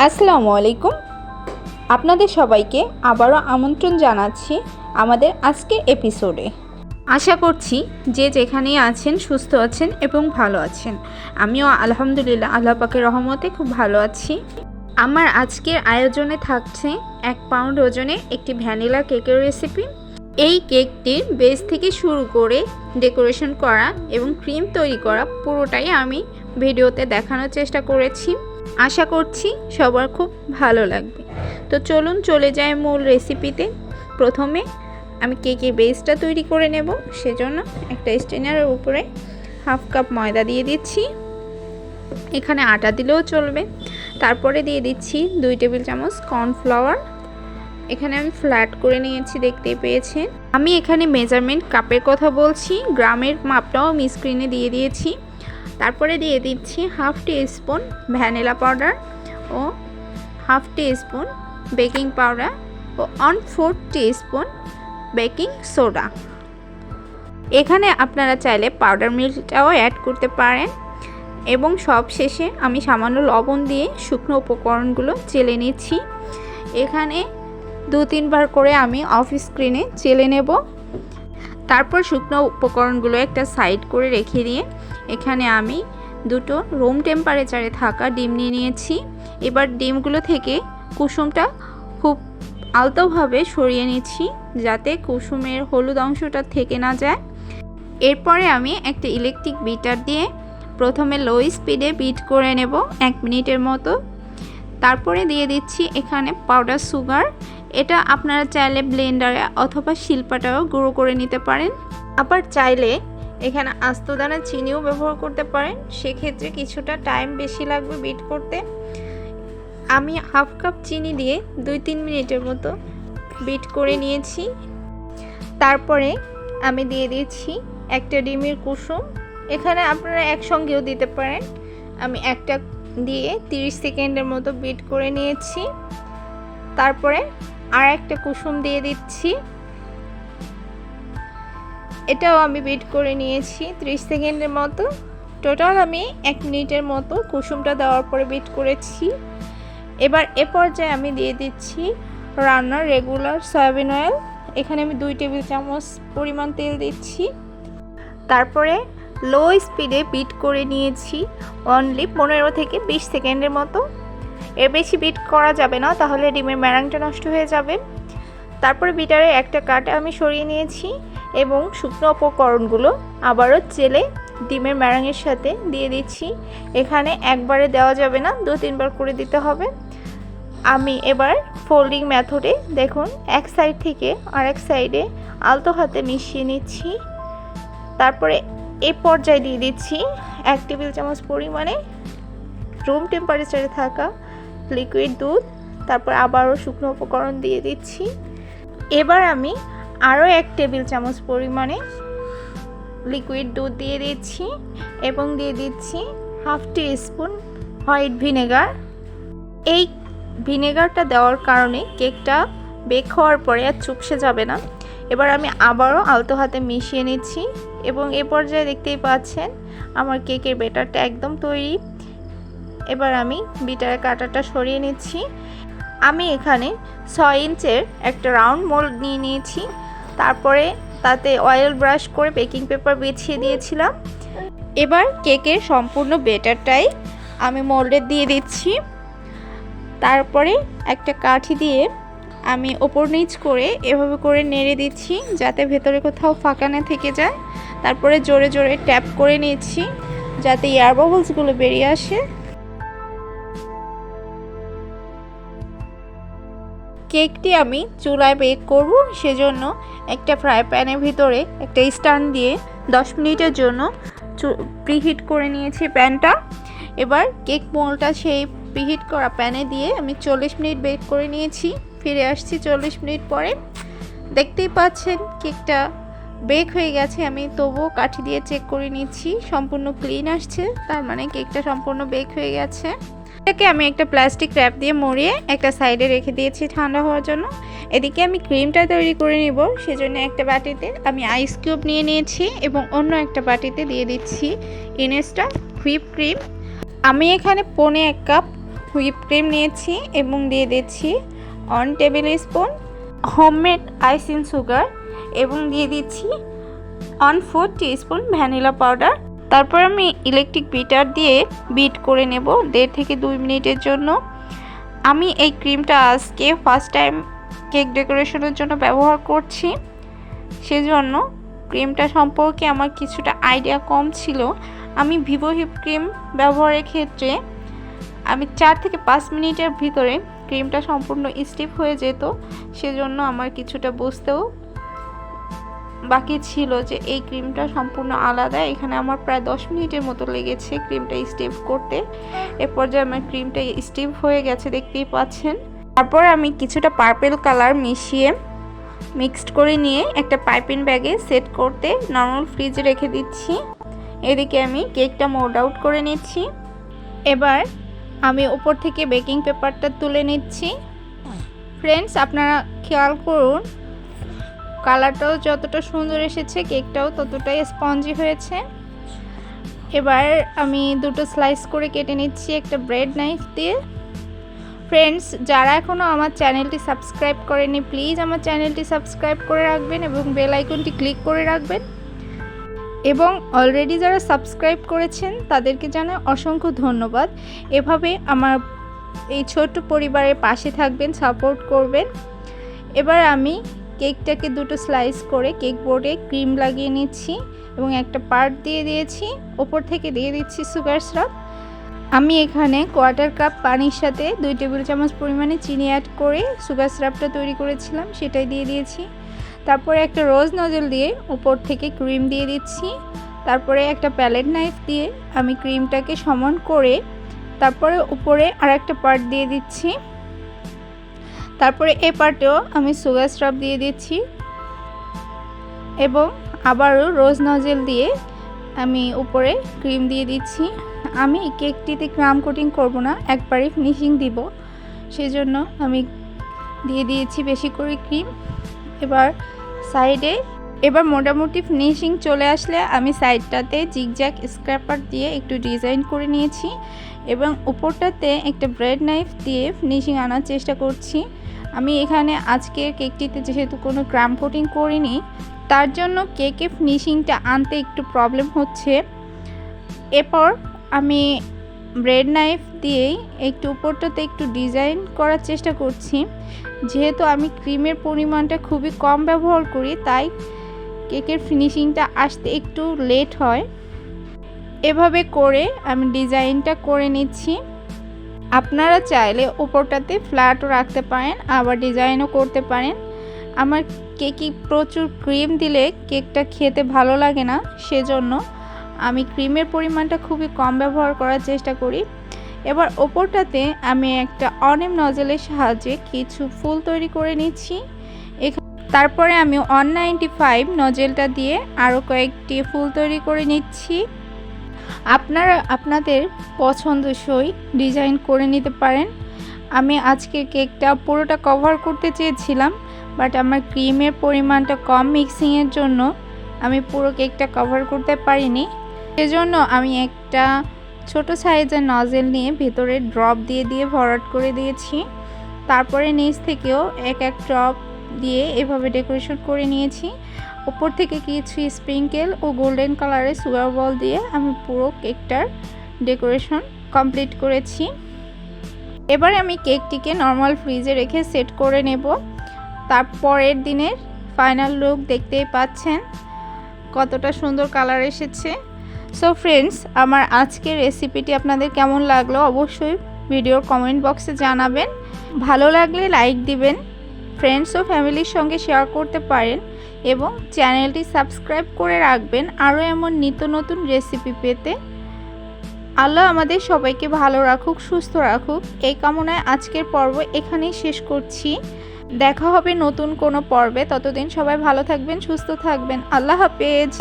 আসসালামু আলাইকুম। আপনাদের সবাইকে আবারও আমন্ত্রণ জানাচ্ছি আমাদের আজকের এপিসোডে। আশা করছি যে যেখানেই আছেন সুস্থ আছেন এবং ভালো আছেন। আমিও আলহামদুলিল্লাহ আল্লাহ পাকের রহমতে খুব ভালো আছি। আমার আজকের আয়োজনে থাকছে 1 পাউন্ড ওজনের একটি ভ্যানিলা কেকের রেসিপি। এই কেকটির বেস থেকে শুরু করে ডেকোরেশন করা এবং ক্রিম তৈরি করা পুরোটাই আমি ভিডিওতে দেখানোর চেষ্টা করেছি। আশা করছি সবার খুব ভালো লাগবে। তো চলুন চলে যাই মূল রেসিপিতে। প্রথমে আমি কেকের বেসটা তৈরি করে নেব। সেজন্য একটা স্ট্রেনারের উপরে 1/2 কাপ ময়দা দিয়ে দিচ্ছি। এখানে আটা দিলেও চলবে। তারপরে দিয়ে দিচ্ছি 2 টেবিল চামচ কর্নফ্লাওয়ার। এখানে আমি ফ্ল্যাট করে নিয়েছি, দেখতেই পেয়েছেন। আমি এখানে মেজারমেন্ট কাপের কথা বলছি, গ্রামের মাপটাও আমি স্ক্রিনে দিয়ে দিয়েছি। তারপরে দিয়ে দিচ্ছি 1/2 টিস্পুন ভ্যানিলা পাউডার ও 1/2 টিস্পুন বেকিং পাউডার ও 1/4 টিস্পুন বেকিং সোডা। এখানে আপনারা চাইলে পাউডার মিল্কটাও অ্যাড করতে পারেন। এবং সব শেষে আমি সামান্য লবণ দিয়ে শুকনো উপকরণগুলো চেলে নিচ্ছি। এখানে 2-3 বার করে আমি অফ স্ক্রিনে চেলে নেব। তারপর শুকনো উপকরণগুলো একটা সাইড করে রেখে দিয়ে এখানে আমি 2টো রুম টেম্পারেচারে থাকা ডিম নিয়ে নিয়েছি। এবার ডিমগুলো থেকে কুসুমটা খুব আলতোভাবে সরিয়ে নিচ্ছি যাতে কুসুমের হলুদ অংশটা থেকে না যায়। এরপরে আমি একটা ইলেকট্রিক বিটার দিয়ে প্রথমে লো স্পিডে বিট করে নেব 1 মিনিটের মতো। তারপরে দিয়ে দিচ্ছি এখানে পাউডার সুগার। এটা আপনারা চাইলে ব্লেন্ডারে অথবা শিলপাটাও গুঁড়ো করে নিতে পারেন। আবার চাইলে এখানে আস্ত দানা চিনিও ব্যবহার করতে পারেন, সেক্ষেত্রে কিছুটা টাইম বেশি লাগবে বিট করতে। আমি 1/2 কাপ চিনি দিয়ে 2-3 মিনিটের মতো বিট করে নিয়েছি। তারপরে আমি দিয়ে দিচ্ছি একটা ডিমের কুসুম। এখানে আপনারা একসঙ্গেও দিতে পারেন। আমি একটা দিয়ে 30 সেকেন্ডের মতো বিট করে নিয়েছি। তারপরে আর একটা কুসুম দিয়ে দিচ্ছি, এটাও আমি বিট করে নিয়েছি 30 সেকেন্ডের মতো। টোটাল আমি 1 মিনিটের মতো কুসুমটা দেওয়ার পরে বিট করেছি। এবার এ পর্যায়ে আমি দিয়ে দিচ্ছি রান্নার রেগুলার সয়াবিন অয়েল। এখানে আমি 2 টেবিল চামচ পরিমাণ তেল দিচ্ছি। তারপরে লো স্পিডে বিট করে নিয়েছি অনলি 15 থেকে 20 সেকেন্ডের মতো। এর বেশি বিট করা যাবে না, তাহলে ডিমের ম্যারাংটা নষ্ট হয়ে যাবে। তারপরে বিটারে একটা কাটা আমি সরিয়ে নিয়েছি এবং শুকনো উপকরণগুলো আবারও চেলে ডিমের ম্যারাঙের সাথে দিয়ে দিচ্ছি। এখানে একবারে দেওয়া যাবে না, 2-3 বার করে দিতে হবে। আমি এবার ফোল্ডিং মেথডে দেখুন এক সাইড থেকে আরেক সাইডে আলতো হাতে মিশিয়ে নিচ্ছি। তারপরে এই পর্যায়ে দিয়ে দিচ্ছি 1 টেবিল চামচ পরিমাণে রুম টেম্পারেচারে থাকা লিকুইড দুধ। তারপর আবারও শুকনো উপকরণ দিয়ে দিচ্ছি। এবার আমি আরও 1 টেবিল চামচ পরিমাণে লিকুইড দুধ দিয়ে দিচ্ছি এবং দিয়ে দিচ্ছি 1/2 টিস্পুন হোয়াইট ভিনেগার। এই ভিনেগারটা দেওয়ার কারণে কেকটা বেক হওয়ার পরে আর চুপসে যাবে না। এবার আমি আবারও আলতো হাতে মিশিয়ে নিচ্ছি এবং এ পর্যায়ে দেখতেই পাচ্ছেন আমার কেকের ব্যাটারটা একদম তৈরি। এবার আমি বিটারের কাঁটাটা সরিয়ে নিচ্ছি। আমি এখানে 6 ইঞ্চের একটা রাউন্ড মোল্ড নিয়ে নিয়েছি। তারপরে তাতে অয়েল ব্রাশ করে বেকিং পেপার বিছিয়ে দিয়েছিলাম। এবার কেকের সম্পূর্ণ ব্যাটারটাই আমি মোল্ডে দিয়ে দিচ্ছি। তারপরে একটা কাঠি দিয়ে আমি ওপর নিচ করে এভাবে করে নেড়ে দিচ্ছি যাতে ভেতরে কোথাও ফাঁকা না থেকে যায়। তারপরে জোরে জোরে ট্যাপ করে নিচ্ছি যাতে এয়ার বাবলসগুলো বেরিয়ে আসে। কেকটি আমি চুলায় বেক করব, সেজন্য একটা ফ্রাই প্যানের ভিতরে একটা স্ট্যান্ড দিয়ে 10 মিনিটের জন্য প্রিহিট করে নিয়েছি প্যানটা। এবার কেক মোল্ডটা সেই প্রিহিট করা প্যানে দিয়ে আমি 40 মিনিট বেক করে নিয়েছি। ফিরে আসছি 40 মিনিট পরে। দেখতেই পাচ্ছেন কেকটা বেক হয়ে গেছে। আমি তবুও কাঠি দিয়ে চেক করে নিচ্ছি, সম্পূর্ণ ক্লিন আসছে, তার মানে কেকটা সম্পূর্ণ বেক হয়ে গেছে। এটাকে আমি একটা প্লাস্টিক র্যাপ দিয়ে মুড়িয়ে একটা সাইডে রেখে দিয়েছি ঠান্ডা হওয়ার জন্য। এদিকে আমি ক্রিমটা তৈরি করে নিব, সেজন্য একটা বাটিতে আমি আইস কিউব নিয়ে নিয়েছি এবং অন্য একটা বাটিতে দিয়ে দিচ্ছি ইনস্ট্যান্ট হুইপ ক্রিম। আমি এখানে 1/4 কাপ হুইপ ক্রিম নিয়েছি এবং দিয়ে দিচ্ছি 1 table spoon homemade icing sugar এবং দিয়ে দিচ্ছি 1/4 টিস্পুন ভ্যানিলা পাউডার। তারপর আমি ইলেকট্রিক বিটার দিয়ে বিট করে নেব 1.5 থেকে 2 মিনিটের জন্য। আমি এই ক্রিমটা আজকে ফার্স্ট টাইম কেক ডেকোরেশনের জন্য ব্যবহার করছি, সেজন্য ক্রিমটা সম্পর্কে আমার কিছুটা আইডিয়া কম ছিল। আমি ভিভো হুইপ ক্রিম ব্যবহারের ক্ষেত্রে আমি 4 থেকে 5 মিনিটের ভিতরে ক্রিমটা সম্পূর্ণ স্টিফ হয়ে যেত, সেজন্য আমার কিছুটা বুঝতেও বাকি ছিল যে এই ক্রিমটা সম্পূর্ণ আলাদা। এখানে আমার প্রায় 10 মিনিটের মতো লেগেছে ক্রিমটা স্টিফ করতে। এ পর্যায়ে আমার ক্রিমটা স্টিফ হয়ে গেছে, দেখতেই পাচ্ছেন। তারপর আমি কিছুটা পার্পল কালার মিশিয়ে মিক্সড করে নিয়ে একটা পাইপিং ব্যাগে সেট করতে নর্মাল ফ্রিজে রেখে দিচ্ছি। এদিকে আমি কেকটা মোল্ড আউট করে নিচ্ছি। এবার আমি উপর থেকে বেকিং পেপারটা তুলে নিচ্ছি। ফ্রেন্ডস, আপনারা খেয়াল করুন কালারটাও যতটা সুন্দর এসেছে কেকটাও ততটাই স্পঞ্জি হয়েছে। এবার আমি দুটো স্লাইস করে কেটে নিচ্ছি একটা ব্রেড নাইফ দিয়ে। ফ্রেন্ডস, যারা এখনও আমার চ্যানেলটি সাবস্ক্রাইব করেনি প্লিজ আমার চ্যানেলটি সাবস্ক্রাইব করে রাখবেন এবং বেল আইকনটি ক্লিক করে রাখবেন, এবং অলরেডি যারা সাবস্ক্রাইব করেছেন তাদেরকে জানাই অসংখ্য ধন্যবাদ। এভাবে আমার এই ছোট্ট পরিবারের পাশে থাকবেন, সাপোর্ট করবেন। এবার আমি কেকটাকে দুটো স্লাইস করে কেক বোর্ডে ক্রিম লাগিয়ে নিচ্ছি এবং একটা পার্ট দিয়ে দিয়েছি, ওপর থেকে দিয়ে দিচ্ছি সুগার সিরাপ। আমি এখানে 1/4 কাপ পানির সাথে 2 টেবিল চামচ পরিমাণে চিনি অ্যাড করে সুগার সিরাপটা তৈরি করেছিলাম সেটাই দিয়ে দিয়েছি। তারপরে একটা রোজ নজল দিয়ে উপর থেকে ক্রিম দিয়ে দিচ্ছি। তারপরে একটা প্যালেট নাইফ দিয়ে আমি ক্রিমটাকে সমান করে তারপরে উপরে আর একটা পার্ট দিয়ে দিচ্ছি। তারপরে এই পার্টেও আমি সুগার সিরাপ দিয়ে দিচ্ছি এবং আবারও রোজ নজল দিয়ে আমি উপরে ক্রিম দিয়ে দিচ্ছি। আমি কেকটিতে ক্রাম কোটিং করব না, একবারে ফিনিশিং দিব, সেজন্য আমি দিয়ে দিয়েছি বেশি করে ক্রিম। এবার সাইডে মোটামুটি ফিনিশিং চলে আসলে আমি সাইডটাতে জিগজ্যাগ স্ক্র্যাপার দিয়ে একটু ডিজাইন করে নিয়েছি এবং উপরটাতে একটা ব্রেড নাইফ দিয়ে ফিনিশিং আনার চেষ্টা করছি। আমি এখানে আজকের কেকটিতে যেহেতু কোনো ক্রাম কোটিং করিনি, তার জন্য কেকে ফিনিশিংটা আনতে একটু প্রবলেম হচ্ছে। এরপর আমি ব্রেড নাইফ দিয়েই একটু উপরটাতে একটু ডিজাইন করার চেষ্টা করছি। যেহেতু আমি ক্রিমের পরিমাণটা খুবই কম ব্যবহার করি, তাই কেকের ফিনিশিংটা আসতে একটু লেট হয়। এভাবে করে আমি ডিজাইনটা করে নিচ্ছি। আপনারা চাইলে উপরটাতে ফ্ল্যাটও রাখতে পারেন, আবার ডিজাইনও করতে পারেন। আমার কেকে প্রচুর ক্রিম দিলে কেকটা খেতে ভালো লাগে না, সেজন্য আমি ক্রিমের পরিমাণটা খুবই কম ব্যবহার করার চেষ্টা করি। এবার ওপরটাতে আমি একটা অনিয়ন নজলের সাহায্যে কিছু ফুল তৈরি করে নিচ্ছি। তারপরে আমি 195 নজলটা দিয়ে আরও কয়েকটি ফুল তৈরি করে নিচ্ছি। আপনারা আপনাদের পছন্দসই ডিজাইন করে নিতে পারেন। আমি আজকে কেকটা পুরোটা কভার করতে চেয়েছিলাম, বাট আমার ক্রিমের পরিমাণটা কম মিক্সিংয়ের জন্য আমি পুরো কেকটা কভার করতে পারিনি। সেজন্য আমি একটা ছোট সাইজের নজেল নিয়ে ভেতরে ড্রপ দিয়ে ভরাট করে দিয়েছি। তারপরে নিচ থেকেও এক ড্রপ দিয়ে এভাবে ডেকোরেশন করে নিয়েছি। উপর থেকে কিছু স্প্রিঙ্কেল ও গোল্ডেন কালারের সুগার বল দিয়ে আমি পুরো কেকটার ডেকোরেশন কমপ্লিট করেছি। এবার আমি কেকটিকে নর্মাল ফ্রিজে রেখে সেট করে নেব। তারপরের দিনের ফাইনাল লুক দেখতেই পাচ্ছেন কতটা সুন্দর কালার এসেছে। সো ফ্রেন্ডস, আমার আজকের রেসিপিটি আপনাদের কেমন লাগলো অবশ্যই ভিডিওর কমেন্ট বক্সে জানাবেন। ভালো লাগলে লাইক দিবেন, ফ্রেন্ডস ও ফ্যামিলির সঙ্গে শেয়ার করতে পারেন এবং চ্যানেলটি সাবস্ক্রাইব করে রাখবেন আরও এমন নিত্য নতুন রেসিপি পেতে। আল্লাহ আমাদের সবাইকে ভালো রাখুক, সুস্থ রাখুক, এই কামনায় আজকের পর্ব এখানেই শেষ করছি। দেখা হবে নতুন কোনো পর্বে, ততদিন সবাই ভালো থাকবেন, সুস্থ থাকবেন। আল্লাহ হাফেজ।